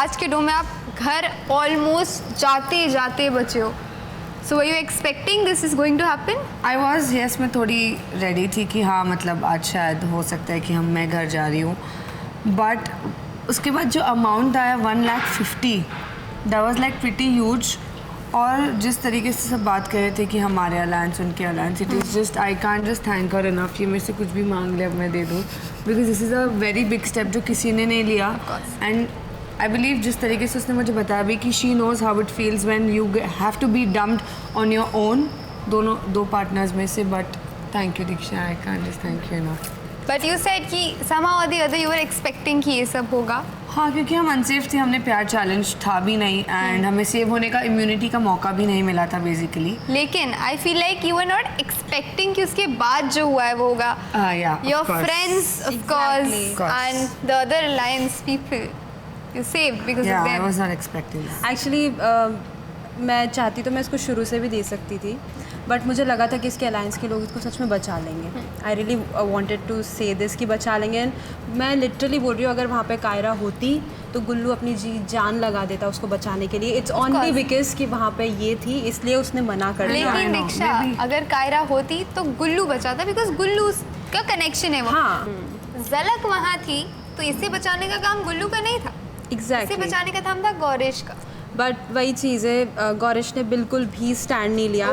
आज के डो में आप घर ऑलमोस्ट जाते जाते बचे हो. So were you expecting this is going to happen? I was, yes, मैं थोड़ी रेडी थी कि हाँ मतलब आज शायद हो सकता है कि मैं घर जा रही हूँ. बट उसके बाद जो अमाउंट आया 1,50,000, that was like pretty huge. और जिस तरीके से सब बात कर रहे थे कि हमारे अलायंस उनके alliance, it is just I can't just thank her enough. ये मेरे से कुछ भी मांग ले अब मैं दे दूँ, because this is a very big step जो किसी ने नहीं लिया. एंड आई बिलीव जिस तरीके से उसने मुझे बताया भी कि she knows how it feels when you have to be dumped on your own, दो पार्टनर्स में से. But thank you Diksha, I can't just thank you enough. But you said कि somehow or the other you were expecting कि ये सब होगा. हाँ, क्योंकि हम अनसेफ थे, हमने प्यार चैलेंज था भी नहीं एंड हमें सेव होने का इम्यूनिटी का मौका भी नहीं मिला था बेसिकली. लेकिन I feel like you were not expecting कि उसके बाद जो हुआ है वो होगा. Yeah, Your of course. friends of course and the other alliance people you saved because of them. I was not expecting that. Actually मैं चाहती तो मैं इसको शुरू से भी दे सकती थी, बट मुझे लगा था कि इसके अलायंस के लोग इसको सच में बचा लेंगे. आई रियली वॉन्टेड टू से दिस कि बचा लेंगे. एंड मैं लिटरली बोल रही हूँ, अगर वहाँ पे कायरा होती तो गुल्लू अपनी जान लगा देता उसको बचाने के लिए. इट्स ओनली बिकॉज कि वहाँ पे ये थी इसलिए उसने मना कर दिया. लेकिन दीक्षा अगर कायरा होती तो गुल्लू बचाता, बिकॉज गुल्लू का कनेक्शन है वो. हाँ, झलक वहाँ थी तो इसे बचाने का काम गुल्लू का नहीं था. एग्जैक्टली इसे बचाने का काम था गौरेश का. बट वही चीज़ है, गौरेश ने बिल्कुल भी स्टैंड नहीं लिया.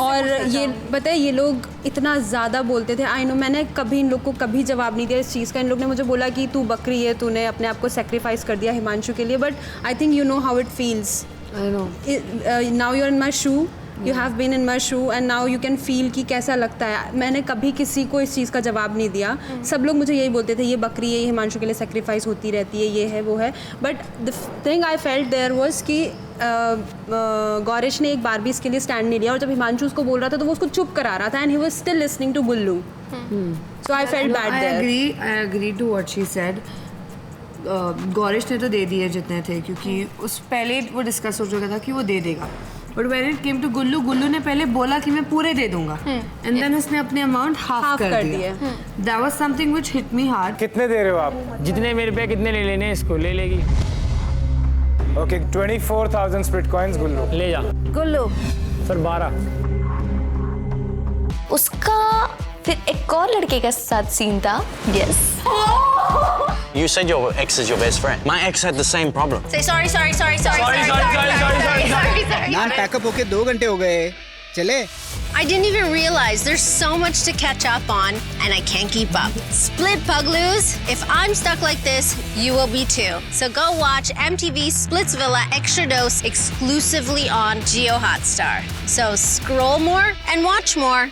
और ये बताए, ये लोग इतना ज़्यादा बोलते थे. आई नो, मैंने कभी इन लोग को कभी जवाब नहीं दिया इस चीज़ का. इन लोग ने मुझे बोला कि तू बकरी है, तूने अपने आप को सेक्रीफाइस कर दिया हिमांशु के लिए. But I think you know how it feels. I know. Now you are in my shoe, you have been in my shoe and now you can feel कि कैसा लगता है. मैंने कभी किसी को इस चीज़ का जवाब नहीं दिया. सब लोग मुझे यही बोलते थे, ये बकरी है, ये हिमांशु के लिए सेक्रीफाइस होती रहती है, ये है वो है. But the thing I felt there was कि गौरेश ने एक बार भी इसके लिए स्टैंड नहीं लिया. और जब हिमांशु उसको बोल रहा था तो वो उसको चुप करा रहा था. And he was still listening to Gullu. So I felt bad there. I agree to what she said. Gauresh ने तो दे दिए जितने थे, क्योंकि उस पहले वो डिस्कस हो चुका था कि वो दे देगा. But when it came to Gullu, Gullu ने पहले बोला कि मैं पूरे दे दूंगा एंड देन उसने अपने अमाउंट हाफ कर दिया. That was something which hit me hard. कितने दे रहे हो आप? जितने मेरे पे कितने ले लेने इसको ले लेगी. ओके, 24,000 स्प्लिट कॉइंस गुल्लू. ले जा. गुल्लू सर 12. उसका फिर एक और लड़के के साथ सीन था. Yes. You said your ex is your best friend. My ex had the same problem. Say sorry. Naan pack up होके 2 घंटे हो गए. चले. I didn't even realize there's so much to catch up on, and I can't keep up. Split Pugloos. If I'm stuck like this, you will be too. So go watch MTV Splitsvilla Extra Dose exclusively on Geo Hotstar. So scroll more and watch more.